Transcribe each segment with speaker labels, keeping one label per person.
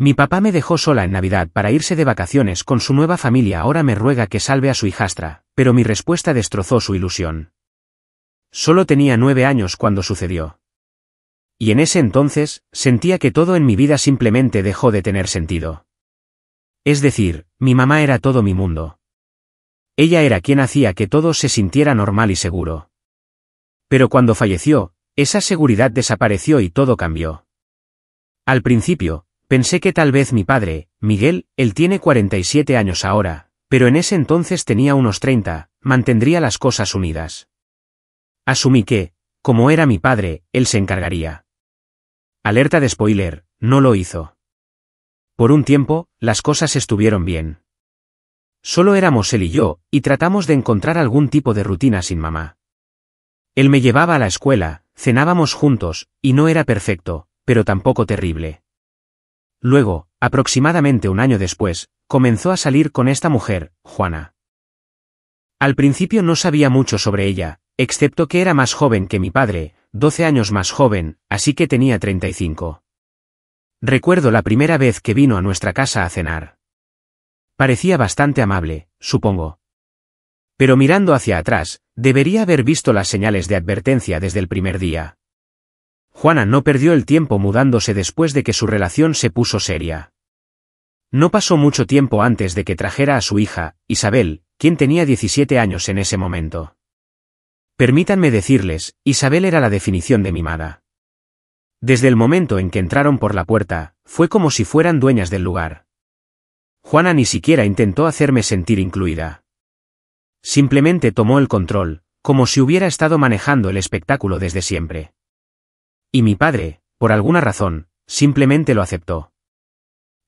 Speaker 1: Mi papá me dejó sola en Navidad para irse de vacaciones con su nueva familia. Ahora me ruega que salve a su hijastra, pero mi respuesta destrozó su ilusión. Solo tenía 9 años cuando sucedió. Y en ese entonces, sentía que todo en mi vida simplemente dejó de tener sentido. Es decir, mi mamá era todo mi mundo. Ella era quien hacía que todo se sintiera normal y seguro. Pero cuando falleció, esa seguridad desapareció y todo cambió. Al principio, pensé que tal vez mi padre, Miguel, él tiene 47 años ahora, pero en ese entonces tenía unos 30, mantendría las cosas unidas. Asumí que, como era mi padre, él se encargaría. Alerta de spoiler, no lo hizo. Por un tiempo, las cosas estuvieron bien. Solo éramos él y yo, y tratamos de encontrar algún tipo de rutina sin mamá. Él me llevaba a la escuela, cenábamos juntos, y no era perfecto, pero tampoco terrible. Luego, aproximadamente un año después, comenzó a salir con esta mujer, Juana. Al principio no sabía mucho sobre ella, excepto que era más joven que mi padre, 12 años más joven, así que tenía 35. Recuerdo la primera vez que vino a nuestra casa a cenar. Parecía bastante amable, supongo. Pero mirando hacia atrás, debería haber visto las señales de advertencia desde el primer día. Juana no perdió el tiempo mudándose después de que su relación se puso seria. No pasó mucho tiempo antes de que trajera a su hija, Isabel, quien tenía 17 años en ese momento. Permítanme decirles, Isabel era la definición de mimada. Desde el momento en que entraron por la puerta, fue como si fueran dueñas del lugar. Juana ni siquiera intentó hacerme sentir incluida. Simplemente tomó el control, como si hubiera estado manejando el espectáculo desde siempre. Y mi padre, por alguna razón, simplemente lo aceptó.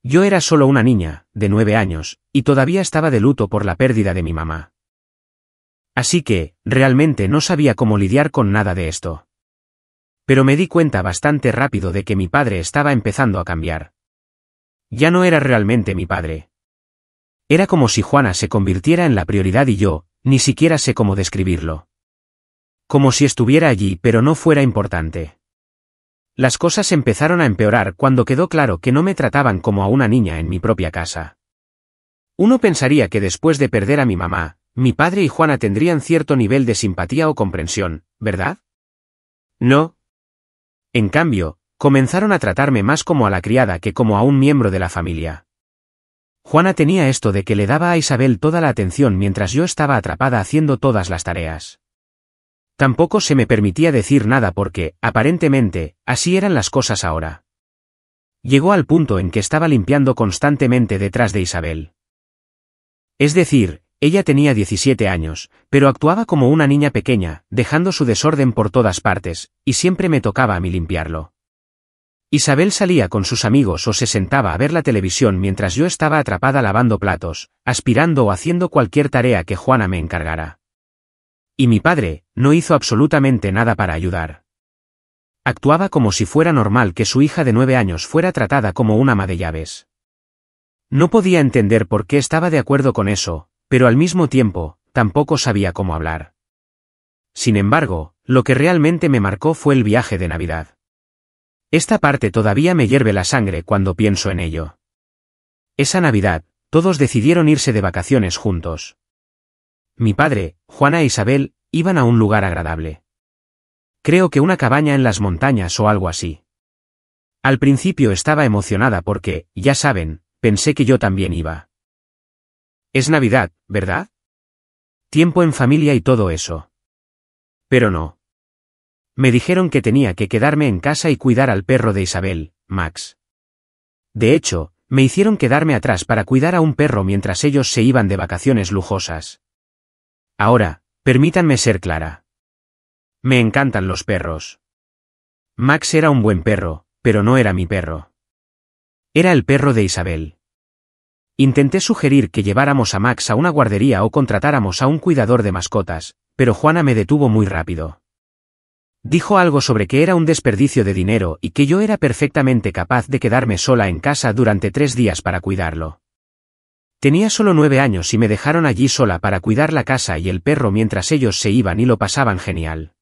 Speaker 1: Yo era solo una niña, de 9 años, y todavía estaba de luto por la pérdida de mi mamá. Así que, realmente no sabía cómo lidiar con nada de esto. Pero me di cuenta bastante rápido de que mi padre estaba empezando a cambiar. Ya no era realmente mi padre. Era como si Juana se convirtiera en la prioridad y yo, ni siquiera sé cómo describirlo. Como si estuviera allí pero no fuera importante. Las cosas empezaron a empeorar cuando quedó claro que no me trataban como a una niña en mi propia casa. Uno pensaría que después de perder a mi mamá, mi padre y Juana tendrían cierto nivel de simpatía o comprensión, ¿verdad? No. En cambio, comenzaron a tratarme más como a la criada que como a un miembro de la familia. Juana tenía esto de que le daba a Isabel toda la atención mientras yo estaba atrapada haciendo todas las tareas. Tampoco se me permitía decir nada porque, aparentemente, así eran las cosas ahora. Llegó al punto en que estaba limpiando constantemente detrás de Isabel. Es decir, ella tenía 17 años, pero actuaba como una niña pequeña, dejando su desorden por todas partes, y siempre me tocaba a mí limpiarlo. Isabel salía con sus amigos o se sentaba a ver la televisión mientras yo estaba atrapada lavando platos, aspirando o haciendo cualquier tarea que Juana me encargara. Y mi padre, no hizo absolutamente nada para ayudar. Actuaba como si fuera normal que su hija de 9 años fuera tratada como una ama de llaves. No podía entender por qué estaba de acuerdo con eso, pero al mismo tiempo, tampoco sabía cómo hablar. Sin embargo, lo que realmente me marcó fue el viaje de Navidad. Esta parte todavía me hierve la sangre cuando pienso en ello. Esa Navidad, todos decidieron irse de vacaciones juntos. Mi padre, Juana e Isabel, iban a un lugar agradable. Creo que una cabaña en las montañas o algo así. Al principio estaba emocionada porque, ya saben, pensé que yo también iba. Es Navidad, ¿verdad? Tiempo en familia y todo eso. Pero no. Me dijeron que tenía que quedarme en casa y cuidar al perro de Isabel, Max. De hecho, me hicieron quedarme atrás para cuidar a un perro mientras ellos se iban de vacaciones lujosas. Ahora, permítanme ser clara. Me encantan los perros. Max era un buen perro, pero no era mi perro. Era el perro de Isabel. Intenté sugerir que lleváramos a Max a una guardería o contratáramos a un cuidador de mascotas, pero Juana me detuvo muy rápido. Dijo algo sobre que era un desperdicio de dinero y que yo era perfectamente capaz de quedarme sola en casa durante 3 días para cuidarlo. Tenía solo 9 años y me dejaron allí sola para cuidar la casa y el perro mientras ellos se iban y lo pasaban genial.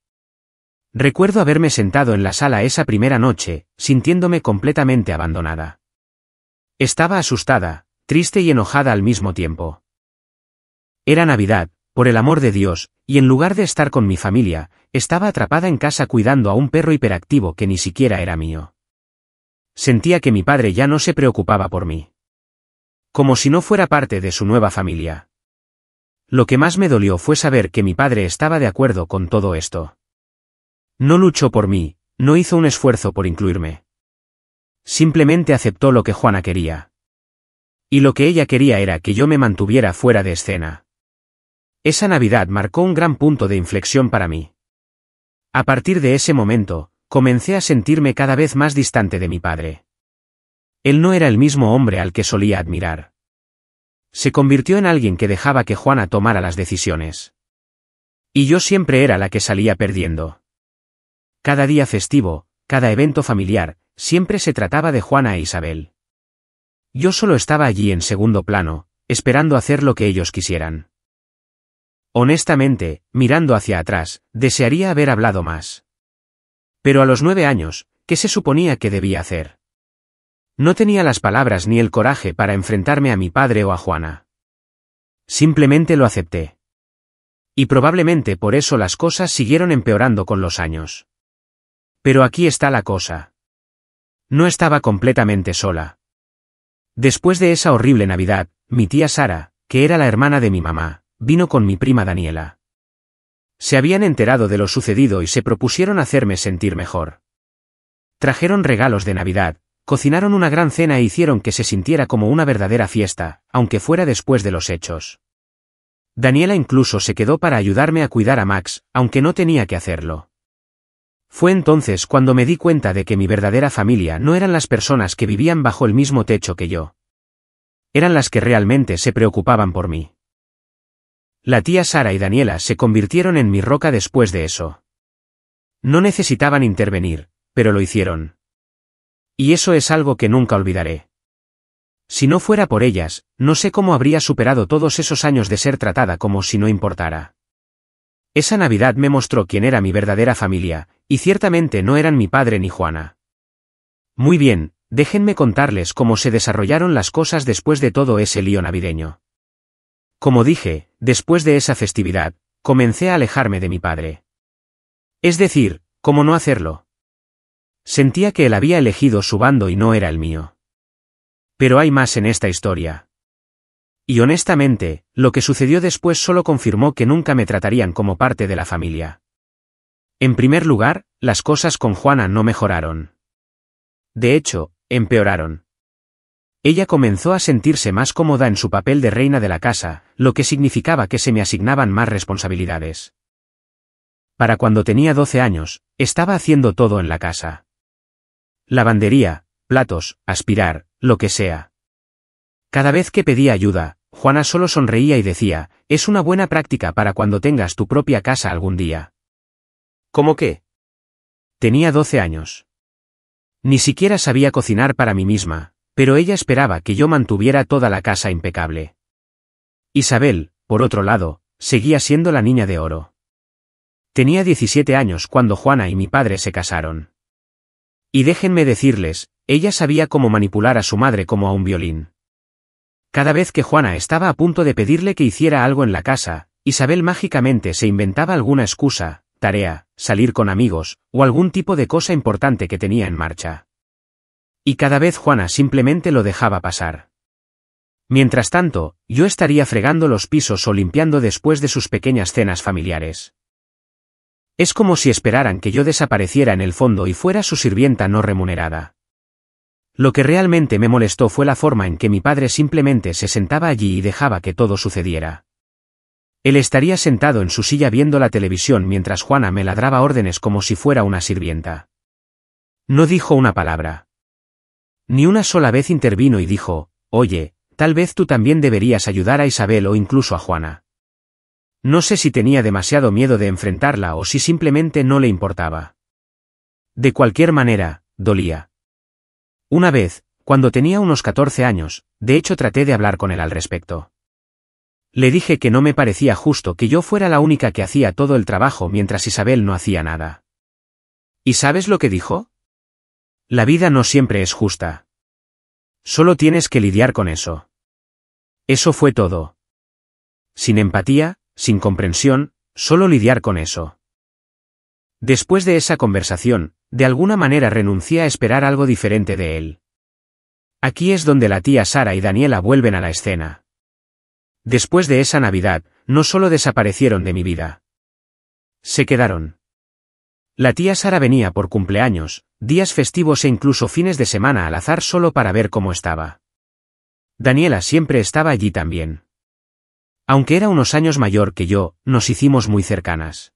Speaker 1: Recuerdo haberme sentado en la sala esa primera noche, sintiéndome completamente abandonada. Estaba asustada, triste y enojada al mismo tiempo. Era Navidad, por el amor de Dios, y en lugar de estar con mi familia, estaba atrapada en casa cuidando a un perro hiperactivo que ni siquiera era mío. Sentía que mi padre ya no se preocupaba por mí. Como si no fuera parte de su nueva familia. Lo que más me dolió fue saber que mi padre estaba de acuerdo con todo esto. No luchó por mí, no hizo un esfuerzo por incluirme. Simplemente aceptó lo que Juana quería. Y lo que ella quería era que yo me mantuviera fuera de escena. Esa Navidad marcó un gran punto de inflexión para mí. A partir de ese momento, comencé a sentirme cada vez más distante de mi padre. Él no era el mismo hombre al que solía admirar. Se convirtió en alguien que dejaba que Juana tomara las decisiones. Y yo siempre era la que salía perdiendo. Cada día festivo, cada evento familiar, siempre se trataba de Juana e Isabel. Yo solo estaba allí en segundo plano, esperando hacer lo que ellos quisieran. Honestamente, mirando hacia atrás, desearía haber hablado más. Pero a los 9 años, ¿qué se suponía que debía hacer? No tenía las palabras ni el coraje para enfrentarme a mi padre o a Juana. Simplemente lo acepté. Y probablemente por eso las cosas siguieron empeorando con los años. Pero aquí está la cosa. No estaba completamente sola. Después de esa horrible Navidad, mi tía Sara, que era la hermana de mi mamá, vino con mi prima Daniela. Se habían enterado de lo sucedido y se propusieron hacerme sentir mejor. Trajeron regalos de Navidad, cocinaron una gran cena e hicieron que se sintiera como una verdadera fiesta, aunque fuera después de los hechos. Daniela incluso se quedó para ayudarme a cuidar a Max, aunque no tenía que hacerlo. Fue entonces cuando me di cuenta de que mi verdadera familia no eran las personas que vivían bajo el mismo techo que yo. Eran las que realmente se preocupaban por mí. La tía Sara y Daniela se convirtieron en mi roca después de eso. No necesitaban intervenir, pero lo hicieron. Y eso es algo que nunca olvidaré. Si no fuera por ellas, no sé cómo habría superado todos esos años de ser tratada como si no importara. Esa Navidad me mostró quién era mi verdadera familia, y ciertamente no eran mi padre ni Juana. Muy bien, déjenme contarles cómo se desarrollaron las cosas después de todo ese lío navideño. Como dije, después de esa festividad, comencé a alejarme de mi padre. Es decir, ¿cómo no hacerlo? Sentía que él había elegido su bando y no era el mío. Pero hay más en esta historia. Y honestamente, lo que sucedió después solo confirmó que nunca me tratarían como parte de la familia. En primer lugar, las cosas con Juana no mejoraron. De hecho, empeoraron. Ella comenzó a sentirse más cómoda en su papel de reina de la casa, lo que significaba que se me asignaban más responsabilidades. Para cuando tenía 12 años, estaba haciendo todo en la casa. Lavandería, platos, aspirar, lo que sea. Cada vez que pedía ayuda, Juana solo sonreía y decía, es una buena práctica para cuando tengas tu propia casa algún día. ¿Cómo qué? Tenía 12 años. Ni siquiera sabía cocinar para mí misma, pero ella esperaba que yo mantuviera toda la casa impecable. Isabel, por otro lado, seguía siendo la niña de oro. Tenía 17 años cuando Juana y mi padre se casaron. Y déjenme decirles, ella sabía cómo manipular a su madre como a un violín. Cada vez que Juana estaba a punto de pedirle que hiciera algo en la casa, Isabel mágicamente se inventaba alguna excusa, tarea, salir con amigos, o algún tipo de cosa importante que tenía en marcha. Y cada vez Juana simplemente lo dejaba pasar. Mientras tanto, yo estaría fregando los pisos o limpiando después de sus pequeñas cenas familiares. Es como si esperaran que yo desapareciera en el fondo y fuera su sirvienta no remunerada. Lo que realmente me molestó fue la forma en que mi padre simplemente se sentaba allí y dejaba que todo sucediera. Él estaría sentado en su silla viendo la televisión mientras Juana me ladraba órdenes como si fuera una sirvienta. No dijo una palabra. Ni una sola vez intervino y dijo, oye, tal vez tú también deberías ayudar a Isabel o incluso a Juana. No sé si tenía demasiado miedo de enfrentarla o si simplemente no le importaba. De cualquier manera, dolía. Una vez, cuando tenía unos 14 años, de hecho traté de hablar con él al respecto. Le dije que no me parecía justo que yo fuera la única que hacía todo el trabajo mientras Isabel no hacía nada. ¿Y sabes lo que dijo? La vida no siempre es justa. Solo tienes que lidiar con eso. Eso fue todo. Sin empatía, sin comprensión, solo lidiar con eso. Después de esa conversación, de alguna manera renuncié a esperar algo diferente de él. Aquí es donde la tía Sara y Daniela vuelven a la escena. Después de esa Navidad, no solo desaparecieron de mi vida. Se quedaron. La tía Sara venía por cumpleaños, días festivos e incluso fines de semana al azar solo para ver cómo estaba. Daniela siempre estaba allí también. Aunque era unos años mayor que yo, nos hicimos muy cercanas.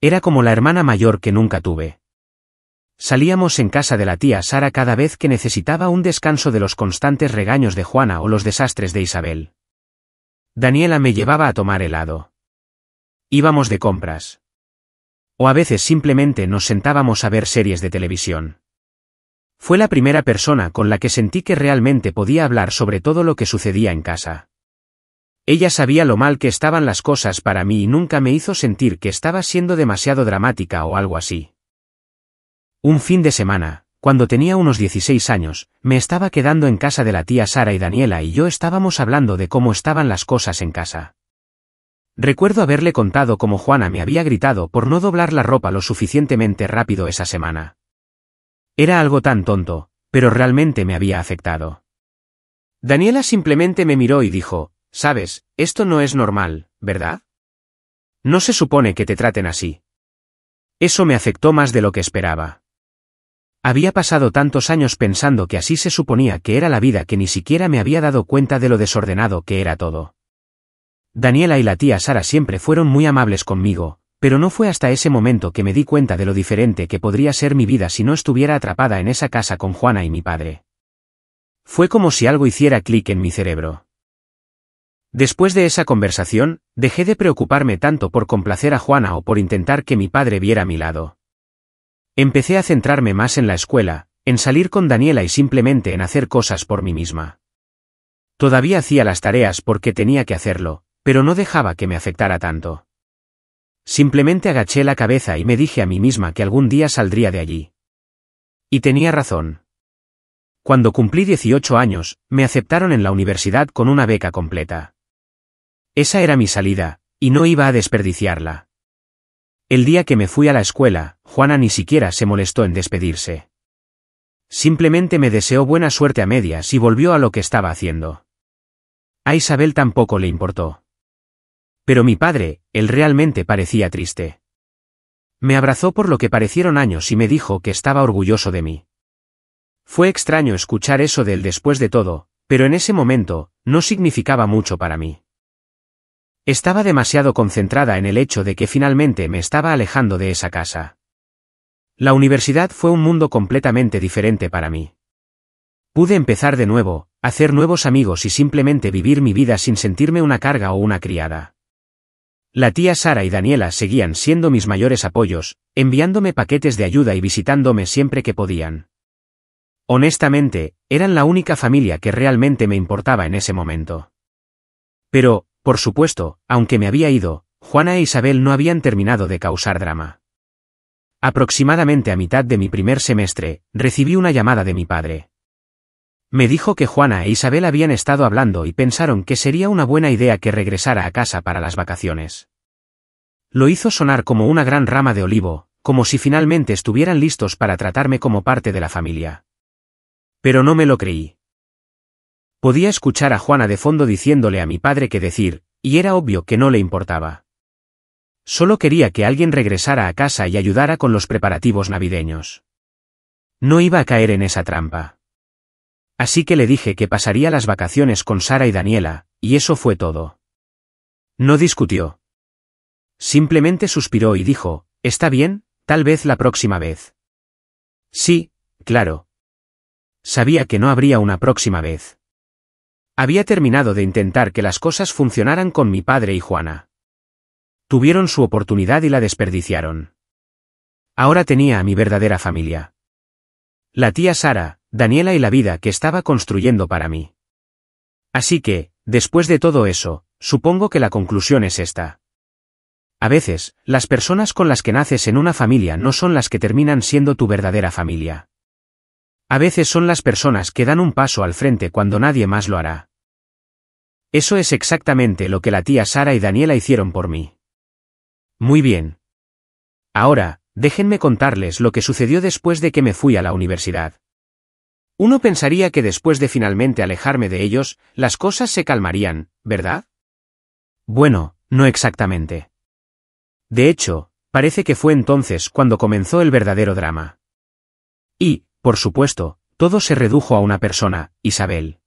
Speaker 1: Era como la hermana mayor que nunca tuve. Salíamos en casa de la tía Sara cada vez que necesitaba un descanso de los constantes regaños de Juana o los desastres de Isabel. Daniela me llevaba a tomar helado. Íbamos de compras. O a veces simplemente nos sentábamos a ver series de televisión. Fue la primera persona con la que sentí que realmente podía hablar sobre todo lo que sucedía en casa. Ella sabía lo mal que estaban las cosas para mí y nunca me hizo sentir que estaba siendo demasiado dramática o algo así. Un fin de semana, cuando tenía unos 16 años, me estaba quedando en casa de la tía Sara y Daniela y yo estábamos hablando de cómo estaban las cosas en casa. Recuerdo haberle contado cómo Juana me había gritado por no doblar la ropa lo suficientemente rápido esa semana. Era algo tan tonto, pero realmente me había afectado. Daniela simplemente me miró y dijo, «Sabes, esto no es normal, ¿verdad? No se supone que te traten así». Eso me afectó más de lo que esperaba. Había pasado tantos años pensando que así se suponía que era la vida que ni siquiera me había dado cuenta de lo desordenado que era todo. Daniela y la tía Sara siempre fueron muy amables conmigo, pero no fue hasta ese momento que me di cuenta de lo diferente que podría ser mi vida si no estuviera atrapada en esa casa con Juana y mi padre. Fue como si algo hiciera clic en mi cerebro. Después de esa conversación, dejé de preocuparme tanto por complacer a Juana o por intentar que mi padre viera a mi lado. Empecé a centrarme más en la escuela, en salir con Daniela y simplemente en hacer cosas por mí misma. Todavía hacía las tareas porque tenía que hacerlo, pero no dejaba que me afectara tanto. Simplemente agaché la cabeza y me dije a mí misma que algún día saldría de allí. Y tenía razón. Cuando cumplí 18 años, me aceptaron en la universidad con una beca completa. Esa era mi salida, y no iba a desperdiciarla. El día que me fui a la escuela, Juana ni siquiera se molestó en despedirse. Simplemente me deseó buena suerte a medias y volvió a lo que estaba haciendo. A Isabel tampoco le importó. Pero mi padre, él realmente parecía triste. Me abrazó por lo que parecieron años y me dijo que estaba orgulloso de mí. Fue extraño escuchar eso de él después de todo, pero en ese momento, no significaba mucho para mí. Estaba demasiado concentrada en el hecho de que finalmente me estaba alejando de esa casa. La universidad fue un mundo completamente diferente para mí. Pude empezar de nuevo, hacer nuevos amigos y simplemente vivir mi vida sin sentirme una carga o una criada. La tía Sara y Daniela seguían siendo mis mayores apoyos, enviándome paquetes de ayuda y visitándome siempre que podían. Honestamente, eran la única familia que realmente me importaba en ese momento. Pero, por supuesto, aunque me había ido, Juana e Isabel no habían terminado de causar drama. Aproximadamente a mitad de mi primer semestre, recibí una llamada de mi padre. Me dijo que Juana e Isabel habían estado hablando y pensaron que sería una buena idea que regresara a casa para las vacaciones. Lo hizo sonar como una gran rama de olivo, como si finalmente estuvieran listos para tratarme como parte de la familia. Pero no me lo creí. Podía escuchar a Juana de fondo diciéndole a mi padre qué decir, y era obvio que no le importaba. Solo quería que alguien regresara a casa y ayudara con los preparativos navideños. No iba a caer en esa trampa. Así que le dije que pasaría las vacaciones con Sara y Daniela, y eso fue todo. No discutió. Simplemente suspiró y dijo, «Está bien, tal vez la próxima vez». Sí, claro. Sabía que no habría una próxima vez. Había terminado de intentar que las cosas funcionaran con mi padre y Juana. Tuvieron su oportunidad y la desperdiciaron. Ahora tenía a mi verdadera familia. La tía Sara, Daniela y la vida que estaba construyendo para mí. Así que, después de todo eso, supongo que la conclusión es esta. A veces, las personas con las que naces en una familia no son las que terminan siendo tu verdadera familia. A veces son las personas que dan un paso al frente cuando nadie más lo hará. Eso es exactamente lo que la tía Sara y Daniela hicieron por mí. Muy bien. Ahora, déjenme contarles lo que sucedió después de que me fui a la universidad. Uno pensaría que después de finalmente alejarme de ellos, las cosas se calmarían, ¿verdad? Bueno, no exactamente. De hecho, parece que fue entonces cuando comenzó el verdadero drama. Y, por supuesto, todo se redujo a una persona, Isabel.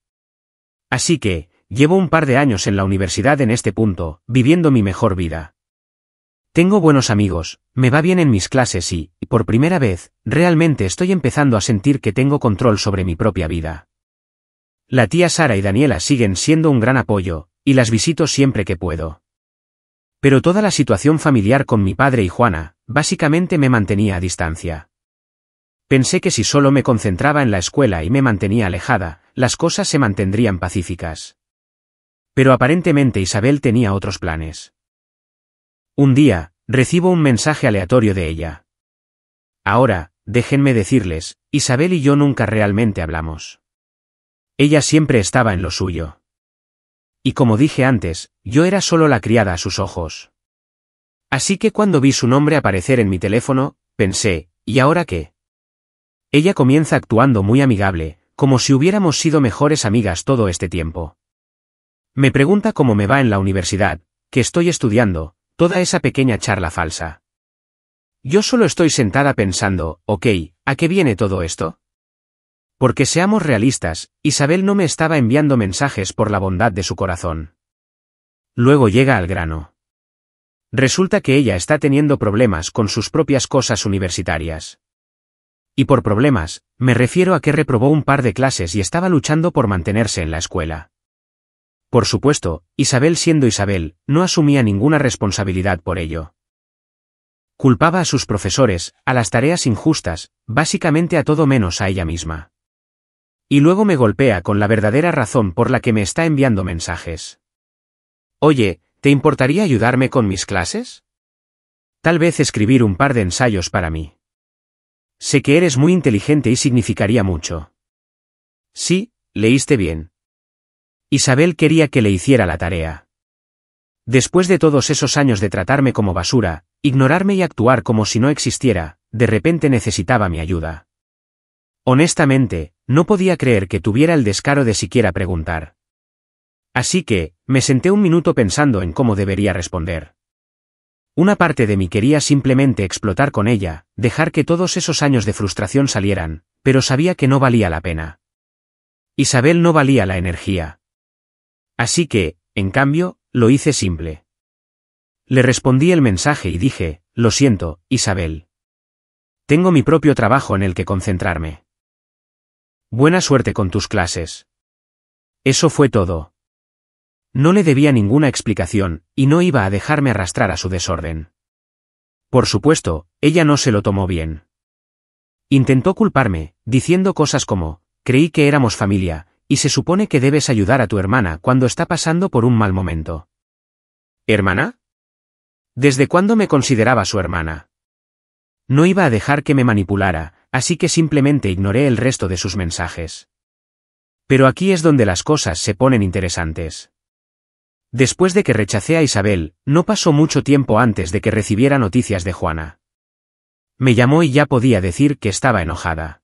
Speaker 1: Así que, llevo un par de años en la universidad en este punto, viviendo mi mejor vida. Tengo buenos amigos, me va bien en mis clases y, por primera vez, realmente estoy empezando a sentir que tengo control sobre mi propia vida. La tía Sara y Daniela siguen siendo un gran apoyo, y las visito siempre que puedo. Pero toda la situación familiar con mi padre y Juana, básicamente me mantenía a distancia. Pensé que si solo me concentraba en la escuela y me mantenía alejada, las cosas se mantendrían pacíficas. Pero aparentemente Isabel tenía otros planes. Un día, recibo un mensaje aleatorio de ella. Ahora, déjenme decirles, Isabel y yo nunca realmente hablamos. Ella siempre estaba en lo suyo. Y como dije antes, yo era solo la criada a sus ojos. Así que cuando vi su nombre aparecer en mi teléfono, pensé, ¿y ahora qué? Ella comienza actuando muy amigable, como si hubiéramos sido mejores amigas todo este tiempo. Me pregunta cómo me va en la universidad, que estoy estudiando, toda esa pequeña charla falsa. Yo solo estoy sentada pensando, ok, ¿a qué viene todo esto? Porque seamos realistas, Isabel no me estaba enviando mensajes por la bondad de su corazón. Luego llega al grano. Resulta que ella está teniendo problemas con sus propias cosas universitarias. Y por problemas, me refiero a que reprobó un par de clases y estaba luchando por mantenerse en la escuela. Por supuesto, Isabel siendo Isabel, no asumía ninguna responsabilidad por ello. Culpaba a sus profesores, a las tareas injustas, básicamente a todo menos a ella misma. Y luego me golpea con la verdadera razón por la que me está enviando mensajes. Oye, ¿te importaría ayudarme con mis clases? Tal vez escribir un par de ensayos para mí. Sé que eres muy inteligente y significaría mucho. Sí, leíste bien. Isabel quería que le hiciera la tarea. Después de todos esos años de tratarme como basura, ignorarme y actuar como si no existiera, de repente necesitaba mi ayuda. Honestamente, no podía creer que tuviera el descaro de siquiera preguntar. Así que, me senté un minuto pensando en cómo debería responder. Una parte de mí quería simplemente explotar con ella, dejar que todos esos años de frustración salieran, pero sabía que no valía la pena. Isabel no valía la energía. Así que, en cambio, lo hice simple. Le respondí el mensaje y dije, lo siento, Isabel. Tengo mi propio trabajo en el que concentrarme. Buena suerte con tus clases. Eso fue todo. No le debía ninguna explicación, y no iba a dejarme arrastrar a su desorden. Por supuesto, ella no se lo tomó bien. Intentó culparme, diciendo cosas como, creí que éramos familia, y se supone que debes ayudar a tu hermana cuando está pasando por un mal momento. ¿Hermana? ¿Desde cuándo me consideraba su hermana? No iba a dejar que me manipulara, así que simplemente ignoré el resto de sus mensajes. Pero aquí es donde las cosas se ponen interesantes. Después de que rechacé a Isabel, no pasó mucho tiempo antes de que recibiera noticias de Juana. Me llamó y ya podía decir que estaba enojada.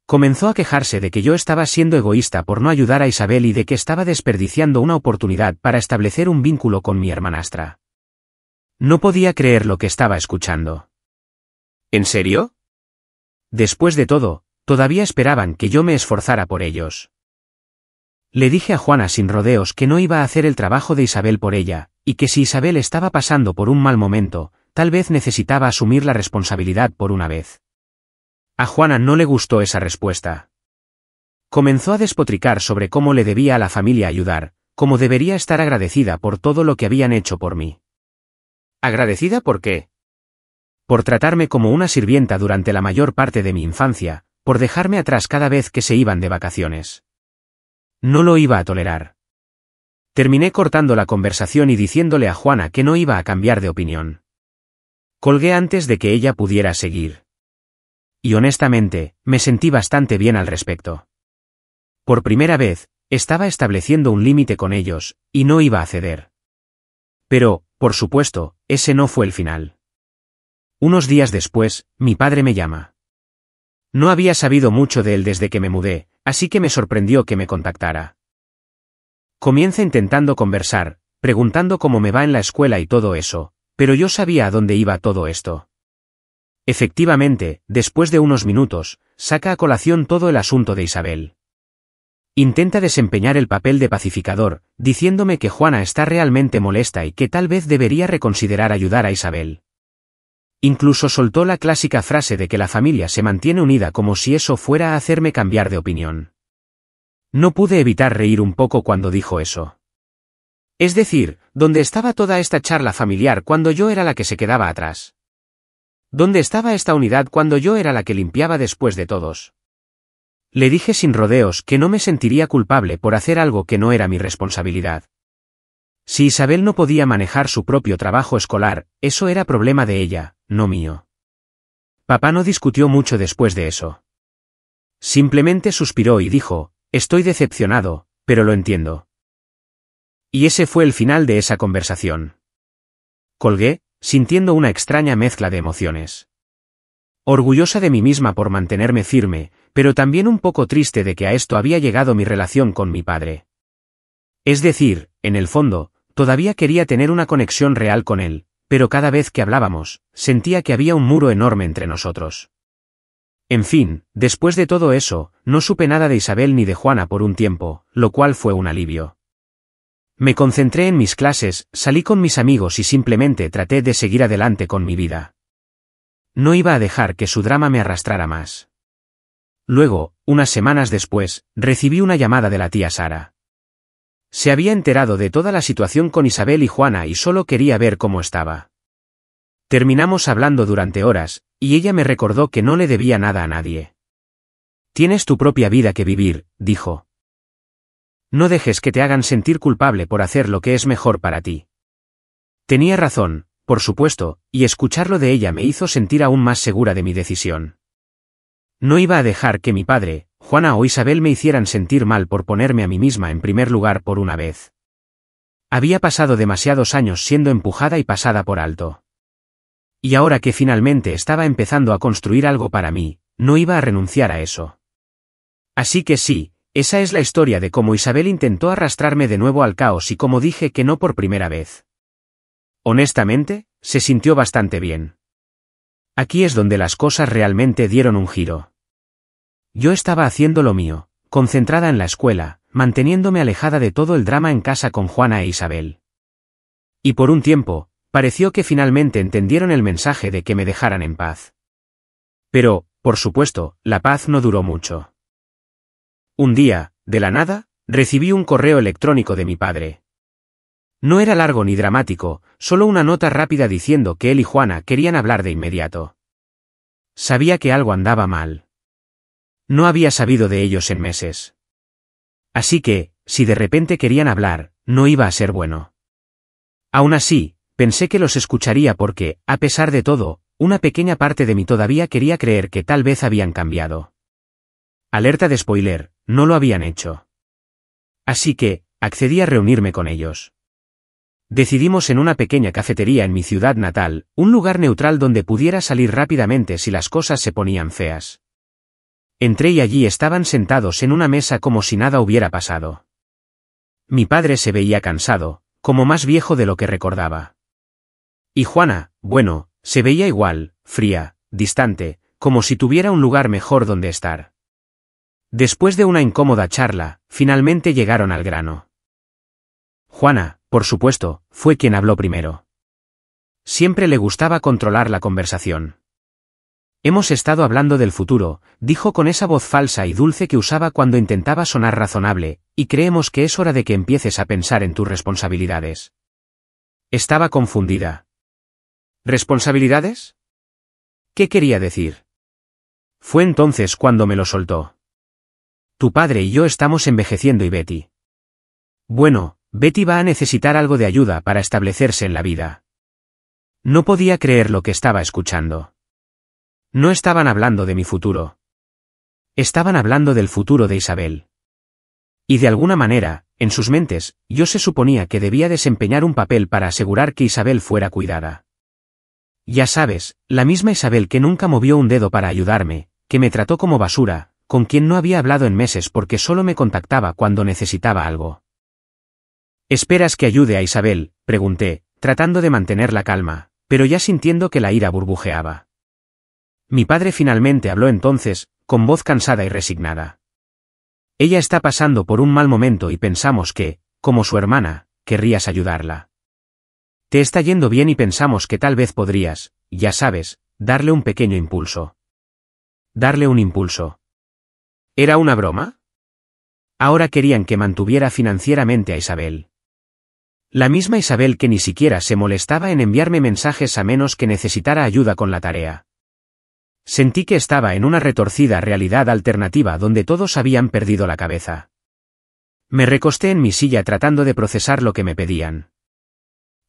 Speaker 1: Comenzó a quejarse de que yo estaba siendo egoísta por no ayudar a Isabel y de que estaba desperdiciando una oportunidad para establecer un vínculo con mi hermanastra. No podía creer lo que estaba escuchando. ¿En serio? Después de todo, todavía esperaban que yo me esforzara por ellos. Le dije a Juana sin rodeos que no iba a hacer el trabajo de Isabel por ella, y que si Isabel estaba pasando por un mal momento, tal vez necesitaba asumir la responsabilidad por una vez. A Juana no le gustó esa respuesta. Comenzó a despotricar sobre cómo le debía a la familia ayudar, cómo debería estar agradecida por todo lo que habían hecho por mí. ¿Agradecida por qué? Por tratarme como una sirvienta durante la mayor parte de mi infancia, por dejarme atrás cada vez que se iban de vacaciones. No lo iba a tolerar. Terminé cortando la conversación y diciéndole a Juana que no iba a cambiar de opinión. Colgué antes de que ella pudiera seguir. y honestamente, me sentí bastante bien al respecto. Por primera vez, estaba estableciendo un límite con ellos, y no iba a ceder. Pero, por supuesto, ese no fue el final. Unos días después, mi padre me llama. No había sabido mucho de él desde que me mudé, así que me sorprendió que me contactara. Comienza intentando conversar, preguntando cómo me va en la escuela y todo eso, pero yo sabía a dónde iba todo esto. Efectivamente, después de unos minutos, saca a colación todo el asunto de Isabel. Intenta desempeñar el papel de pacificador, diciéndome que Juana está realmente molesta y que tal vez debería reconsiderar ayudar a Isabel. Incluso soltó la clásica frase de que la familia se mantiene unida como si eso fuera a hacerme cambiar de opinión. No pude evitar reír un poco cuando dijo eso. Es decir, ¿dónde estaba toda esta charla familiar cuando yo era la que se quedaba atrás? ¿Dónde estaba esta unidad cuando yo era la que limpiaba después de todos? Le dije sin rodeos que no me sentiría culpable por hacer algo que no era mi responsabilidad. Si Isabel no podía manejar su propio trabajo escolar, eso era problema de ella, no mío. Papá no discutió mucho después de eso. Simplemente suspiró y dijo, estoy decepcionado, pero lo entiendo. Y ese fue el final de esa conversación. Colgué, sintiendo una extraña mezcla de emociones. Orgullosa de mí misma por mantenerme firme, pero también un poco triste de que a esto había llegado mi relación con mi padre. Es decir, en el fondo, todavía quería tener una conexión real con él, pero cada vez que hablábamos, sentía que había un muro enorme entre nosotros. En fin, después de todo eso, no supe nada de Isabel ni de Juana por un tiempo, lo cual fue un alivio. Me concentré en mis clases, salí con mis amigos y simplemente traté de seguir adelante con mi vida. No iba a dejar que su drama me arrastrara más. Luego, unas semanas después, recibí una llamada de la tía Sara. Se había enterado de toda la situación con Isabel y Juana y solo quería ver cómo estaba. Terminamos hablando durante horas, y ella me recordó que no le debía nada a nadie. Tienes tu propia vida que vivir, dijo. No dejes que te hagan sentir culpable por hacer lo que es mejor para ti. Tenía razón, por supuesto, y escucharlo de ella me hizo sentir aún más segura de mi decisión. No iba a dejar que mi padre, Juana o Isabel me hicieran sentir mal por ponerme a mí misma en primer lugar por una vez. Había pasado demasiados años siendo empujada y pasada por alto. Y ahora que finalmente estaba empezando a construir algo para mí, no iba a renunciar a eso. Así que sí, esa es la historia de cómo Isabel intentó arrastrarme de nuevo al caos y cómo dije que no por primera vez. Honestamente, se sintió bastante bien. Aquí es donde las cosas realmente dieron un giro. Yo estaba haciendo lo mío, concentrada en la escuela, manteniéndome alejada de todo el drama en casa con Juana e Isabel. Y por un tiempo, pareció que finalmente entendieron el mensaje de que me dejaran en paz. Pero, por supuesto, la paz no duró mucho. Un día, de la nada, recibí un correo electrónico de mi padre. No era largo ni dramático, solo una nota rápida diciendo que él y Juana querían hablar de inmediato. Sabía que algo andaba mal. No había sabido de ellos en meses. Así que, si de repente querían hablar, no iba a ser bueno. Aún así, pensé que los escucharía porque, a pesar de todo, una pequeña parte de mí todavía quería creer que tal vez habían cambiado. Alerta de spoiler, no lo habían hecho. Así que, accedí a reunirme con ellos. Decidimos en una pequeña cafetería en mi ciudad natal, un lugar neutral donde pudiera salir rápidamente si las cosas se ponían feas. Entré y allí estaban sentados en una mesa como si nada hubiera pasado. Mi padre se veía cansado, como más viejo de lo que recordaba. Y Juana, bueno, se veía igual, fría, distante, como si tuviera un lugar mejor donde estar. Después de una incómoda charla, finalmente llegaron al grano. Juana, por supuesto, fue quien habló primero. Siempre le gustaba controlar la conversación. Hemos estado hablando del futuro, dijo con esa voz falsa y dulce que usaba cuando intentaba sonar razonable, y creemos que es hora de que empieces a pensar en tus responsabilidades. Estaba confundida. ¿Responsabilidades? ¿Qué quería decir? Fue entonces cuando me lo soltó. Tu padre y yo estamos envejeciendo y Betty. Bueno, Betty va a necesitar algo de ayuda para establecerse en la vida. No podía creer lo que estaba escuchando. No estaban hablando de mi futuro. Estaban hablando del futuro de Isabel. Y de alguna manera, en sus mentes, yo se suponía que debía desempeñar un papel para asegurar que Isabel fuera cuidada. Ya sabes, la misma Isabel que nunca movió un dedo para ayudarme, que me trató como basura, con quien no había hablado en meses porque solo me contactaba cuando necesitaba algo. ¿Esperas que ayude a Isabel?, pregunté, tratando de mantener la calma, pero ya sintiendo que la ira burbujeaba. Mi padre finalmente habló entonces, con voz cansada y resignada. Ella está pasando por un mal momento y pensamos que, como su hermana, querrías ayudarla. Te está yendo bien y pensamos que tal vez podrías, ya sabes, darle un pequeño impulso. Darle un impulso. ¿Era una broma? Ahora querían que mantuviera financieramente a Isabel. La misma Isabel que ni siquiera se molestaba en enviarme mensajes a menos que necesitara ayuda con la tarea. Sentí que estaba en una retorcida realidad alternativa donde todos habían perdido la cabeza. Me recosté en mi silla tratando de procesar lo que me pedían.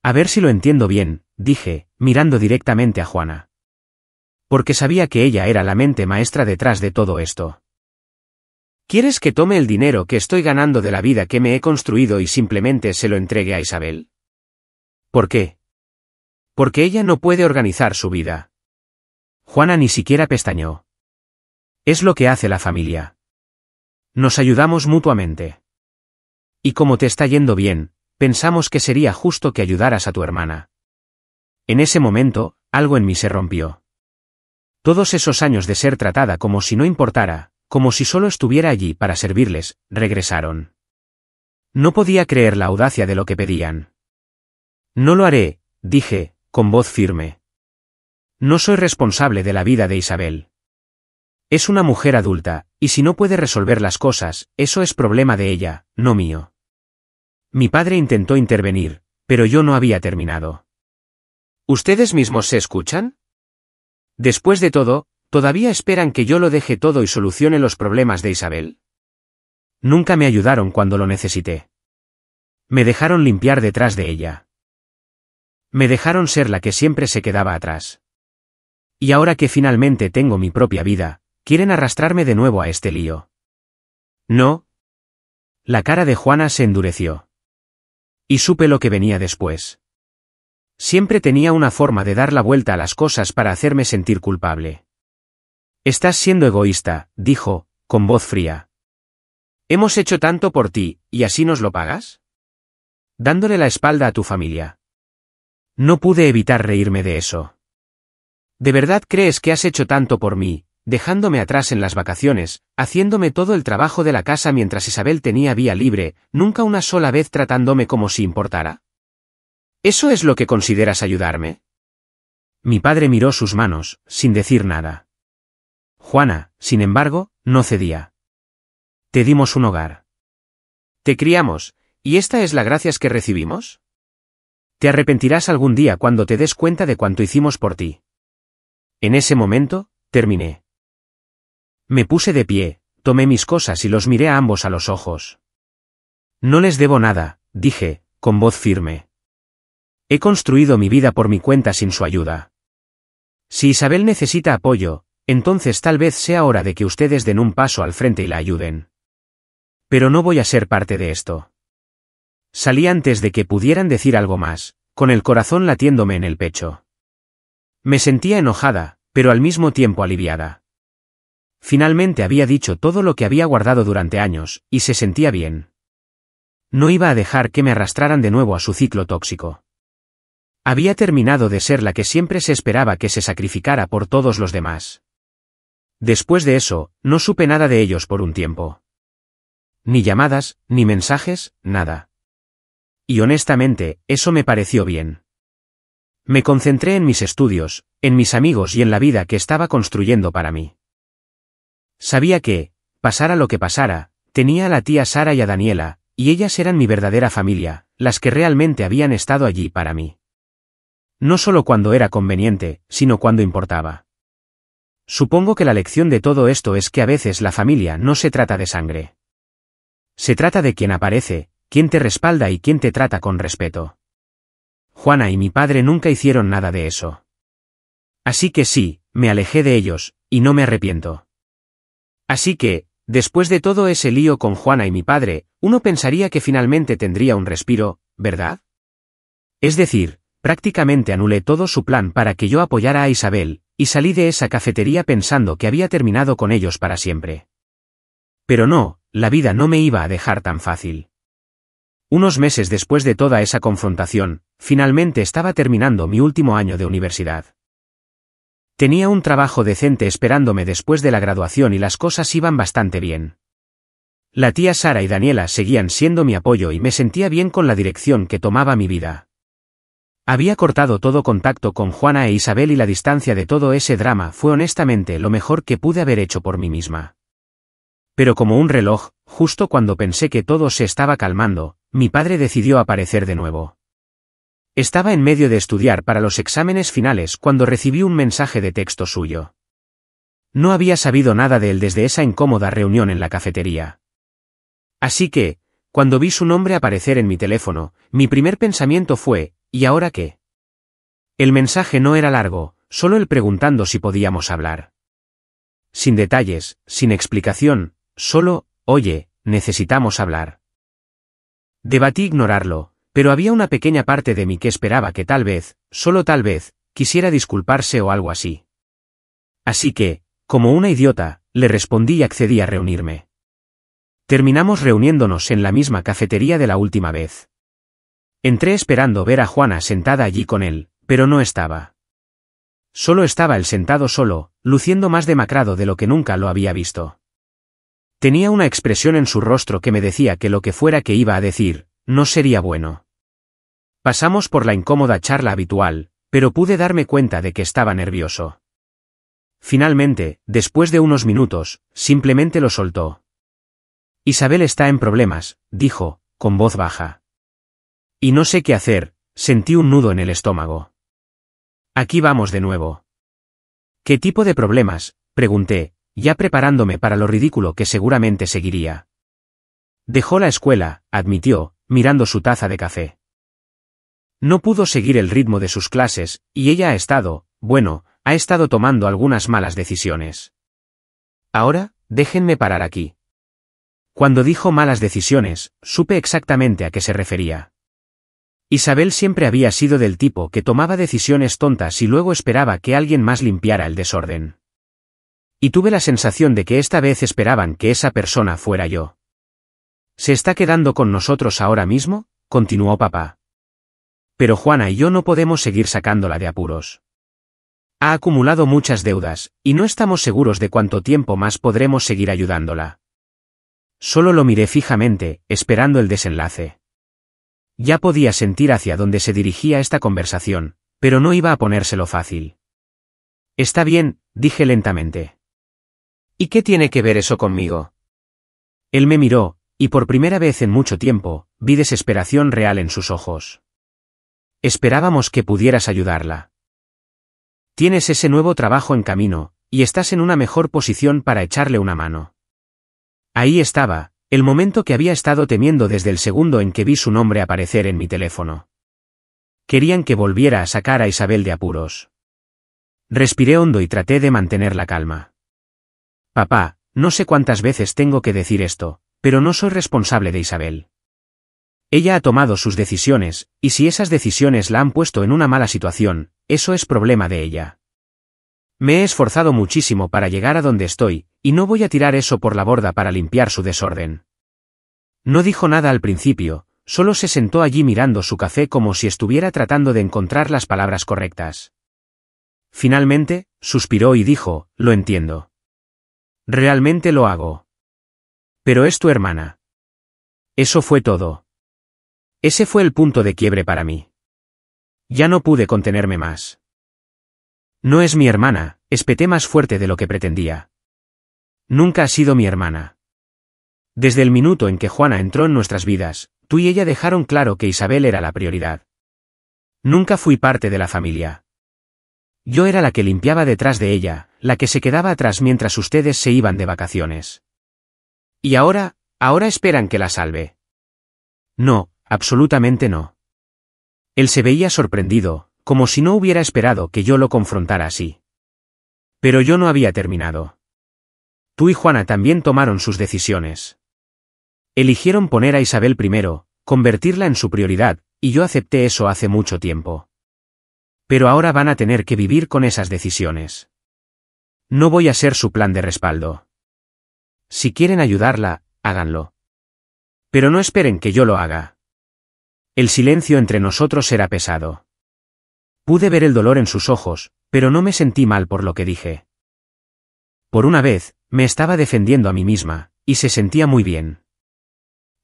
Speaker 1: A ver si lo entiendo bien, dije, mirando directamente a Juana. Porque sabía que ella era la mente maestra detrás de todo esto. ¿Quieres que tome el dinero que estoy ganando de la vida que me he construido y simplemente se lo entregue a Isabel? ¿Por qué? Porque ella no puede organizar su vida. Juana ni siquiera pestañeó. Es lo que hace la familia. Nos ayudamos mutuamente. Y como te está yendo bien, pensamos que sería justo que ayudaras a tu hermana. En ese momento, algo en mí se rompió. Todos esos años de ser tratada como si no importara, como si solo estuviera allí para servirles, regresaron. No podía creer la audacia de lo que pedían. No lo haré, dije, con voz firme. No soy responsable de la vida de Isabel. Es una mujer adulta, y si no puede resolver las cosas, eso es problema de ella, no mío. Mi padre intentó intervenir, pero yo no había terminado. ¿Ustedes mismos se escuchan? Después de todo, ¿todavía esperan que yo lo deje todo y solucione los problemas de Isabel? Nunca me ayudaron cuando lo necesité. Me dejaron limpiar detrás de ella. Me dejaron ser la que siempre se quedaba atrás. Y ahora que finalmente tengo mi propia vida, quieren arrastrarme de nuevo a este lío. No. La cara de Juana se endureció. Y supe lo que venía después. Siempre tenía una forma de dar la vuelta a las cosas para hacerme sentir culpable. Estás siendo egoísta, dijo, con voz fría. Hemos hecho tanto por ti, ¿y así nos lo pagas? Dándole la espalda a tu familia. No pude evitar reírme de eso. ¿De verdad crees que has hecho tanto por mí, dejándome atrás en las vacaciones, haciéndome todo el trabajo de la casa mientras Isabel tenía vía libre, nunca una sola vez tratándome como si importara? ¿Eso es lo que consideras ayudarme? Mi padre miró sus manos, sin decir nada. Juana, sin embargo, no cedía. Te dimos un hogar. Te criamos, ¿y esta es la gracias que recibimos? Te arrepentirás algún día cuando te des cuenta de cuánto hicimos por ti. En ese momento, terminé. Me puse de pie, tomé mis cosas y los miré a ambos a los ojos. No les debo nada, dije, con voz firme. He construido mi vida por mi cuenta sin su ayuda. Si Isabel necesita apoyo, entonces tal vez sea hora de que ustedes den un paso al frente y la ayuden. Pero no voy a ser parte de esto. Salí antes de que pudieran decir algo más, con el corazón latiéndome en el pecho. Me sentía enojada, pero al mismo tiempo aliviada. Finalmente había dicho todo lo que había guardado durante años, y se sentía bien. No iba a dejar que me arrastraran de nuevo a su ciclo tóxico. Había terminado de ser la que siempre se esperaba que se sacrificara por todos los demás. Después de eso, no supe nada de ellos por un tiempo. Ni llamadas, ni mensajes, nada. Y honestamente, eso me pareció bien. Me concentré en mis estudios, en mis amigos y en la vida que estaba construyendo para mí. Sabía que, pasara lo que pasara, tenía a la tía Sara y a Daniela, y ellas eran mi verdadera familia, las que realmente habían estado allí para mí. No solo cuando era conveniente, sino cuando importaba. Supongo que la lección de todo esto es que a veces la familia no se trata de sangre. Se trata de quien aparece, quien te respalda y quien te trata con respeto. Juana y mi padre nunca hicieron nada de eso. Así que sí, me alejé de ellos, y no me arrepiento. Así que, después de todo ese lío con Juana y mi padre, uno pensaría que finalmente tendría un respiro, ¿verdad? Es decir, prácticamente anulé todo su plan para que yo apoyara a Isabel, y salí de esa cafetería pensando que había terminado con ellos para siempre. Pero no, la vida no me iba a dejar tan fácil. Unos meses después de toda esa confrontación, finalmente estaba terminando mi último año de universidad. Tenía un trabajo decente esperándome después de la graduación y las cosas iban bastante bien. La tía Sara y Daniela seguían siendo mi apoyo y me sentía bien con la dirección que tomaba mi vida. Había cortado todo contacto con Juana e Isabel y la distancia de todo ese drama fue honestamente lo mejor que pude haber hecho por mí misma. Pero como un reloj, justo cuando pensé que todo se estaba calmando, mi padre decidió aparecer de nuevo. Estaba en medio de estudiar para los exámenes finales cuando recibí un mensaje de texto suyo. No había sabido nada de él desde esa incómoda reunión en la cafetería. Así que, cuando vi su nombre aparecer en mi teléfono, mi primer pensamiento fue, ¿y ahora qué? El mensaje no era largo, solo él preguntando si podíamos hablar. Sin detalles, sin explicación, solo, oye, necesitamos hablar. Debatí ignorarlo, pero había una pequeña parte de mí que esperaba que tal vez, solo tal vez, quisiera disculparse o algo así. Así que, como una idiota, le respondí y accedí a reunirme. Terminamos reuniéndonos en la misma cafetería de la última vez. Entré esperando ver a Juana sentada allí con él, pero no estaba. Solo estaba él sentado solo, luciendo más demacrado de lo que nunca lo había visto. Tenía una expresión en su rostro que me decía que lo que fuera que iba a decir, no sería bueno. Pasamos por la incómoda charla habitual, pero pude darme cuenta de que estaba nervioso. Finalmente, después de unos minutos, simplemente lo soltó. Isabel está en problemas, dijo, con voz baja. Y no sé qué hacer, sentí un nudo en el estómago. Aquí vamos de nuevo. ¿Qué tipo de problemas?, pregunté, ya preparándome para lo ridículo que seguramente seguiría. Dejó la escuela, admitió, mirando su taza de café. No pudo seguir el ritmo de sus clases, y ella ha estado tomando algunas malas decisiones. Ahora, déjenme parar aquí. Cuando dijo malas decisiones, supe exactamente a qué se refería. Isabel siempre había sido del tipo que tomaba decisiones tontas y luego esperaba que alguien más limpiara el desorden. Y tuve la sensación de que esta vez esperaban que esa persona fuera yo. ¿Se está quedando con nosotros ahora mismo?, continuó papá. Pero Juana y yo no podemos seguir sacándola de apuros. Ha acumulado muchas deudas, y no estamos seguros de cuánto tiempo más podremos seguir ayudándola. Solo lo miré fijamente, esperando el desenlace. Ya podía sentir hacia dónde se dirigía esta conversación, pero no iba a ponérselo fácil. Está bien, dije lentamente. ¿Y qué tiene que ver eso conmigo? Él me miró, y por primera vez en mucho tiempo, vi desesperación real en sus ojos. Esperábamos que pudieras ayudarla. Tienes ese nuevo trabajo en camino, y estás en una mejor posición para echarle una mano. Ahí estaba, el momento que había estado temiendo desde el segundo en que vi su nombre aparecer en mi teléfono. Querían que volviera a sacar a Isabel de apuros. Respiré hondo y traté de mantener la calma. Papá, no sé cuántas veces tengo que decir esto, pero no soy responsable de Isabel. Ella ha tomado sus decisiones, y si esas decisiones la han puesto en una mala situación, eso es problema de ella. Me he esforzado muchísimo para llegar a donde estoy, y no voy a tirar eso por la borda para limpiar su desorden. No dijo nada al principio, solo se sentó allí mirando su café como si estuviera tratando de encontrar las palabras correctas. Finalmente, suspiró y dijo, lo entiendo. Realmente lo hago. Pero es tu hermana. Eso fue todo. Ese fue el punto de quiebre para mí. Ya no pude contenerme más. No es mi hermana, espeté más fuerte de lo que pretendía. Nunca ha sido mi hermana. Desde el minuto en que Juana entró en nuestras vidas, tú y ella dejaron claro que Isabel era la prioridad. Nunca fui parte de la familia. Yo era la que limpiaba detrás de ella, la que se quedaba atrás mientras ustedes se iban de vacaciones. Y ahora esperan que la salve. No, absolutamente no. Él se veía sorprendido, como si no hubiera esperado que yo lo confrontara así. Pero yo no había terminado. Tú y Juana también tomaron sus decisiones. Eligieron poner a Isabel primero, convertirla en su prioridad, y yo acepté eso hace mucho tiempo. Pero ahora van a tener que vivir con esas decisiones. No voy a ser su plan de respaldo. Si quieren ayudarla, háganlo. Pero no esperen que yo lo haga. El silencio entre nosotros era pesado. Pude ver el dolor en sus ojos, pero no me sentí mal por lo que dije. Por una vez, me estaba defendiendo a mí misma, y se sentía muy bien.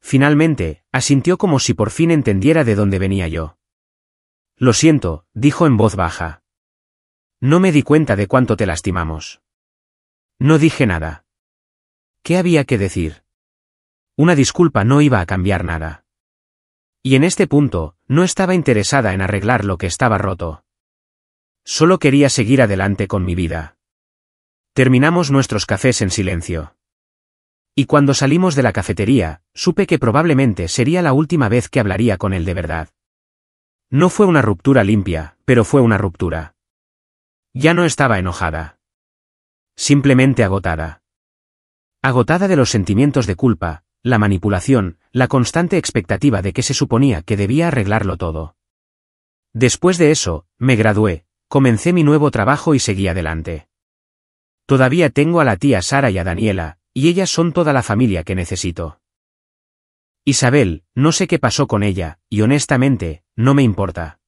Speaker 1: Finalmente, asintió como si por fin entendiera de dónde venía yo. Lo siento, dijo en voz baja. No me di cuenta de cuánto te lastimamos. No dije nada. ¿Qué había que decir? Una disculpa no iba a cambiar nada. Y en este punto, no estaba interesada en arreglar lo que estaba roto. Solo quería seguir adelante con mi vida. Terminamos nuestros cafés en silencio. Y cuando salimos de la cafetería, supe que probablemente sería la última vez que hablaría con él de verdad. No fue una ruptura limpia, pero fue una ruptura. Ya no estaba enojada. Simplemente agotada. Agotada de los sentimientos de culpa, la manipulación, la constante expectativa de que se suponía que debía arreglarlo todo. Después de eso, me gradué, comencé mi nuevo trabajo y seguí adelante. Todavía tengo a la tía Sara y a Daniela, y ellas son toda la familia que necesito. Isabel, no sé qué pasó con ella, y honestamente, no me importa.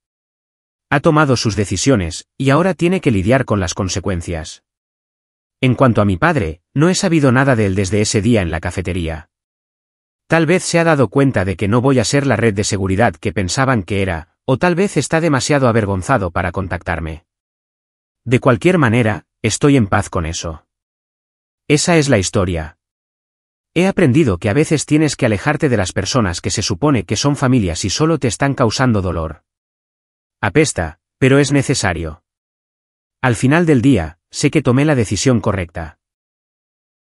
Speaker 1: Ha tomado sus decisiones, y ahora tiene que lidiar con las consecuencias. En cuanto a mi padre, no he sabido nada de él desde ese día en la cafetería. Tal vez se ha dado cuenta de que no voy a ser la red de seguridad que pensaban que era, o tal vez está demasiado avergonzado para contactarme. De cualquier manera, estoy en paz con eso. Esa es la historia. He aprendido que a veces tienes que alejarte de las personas que se supone que son familias y solo te están causando dolor. Apesta, pero es necesario. Al final del día, sé que tomé la decisión correcta.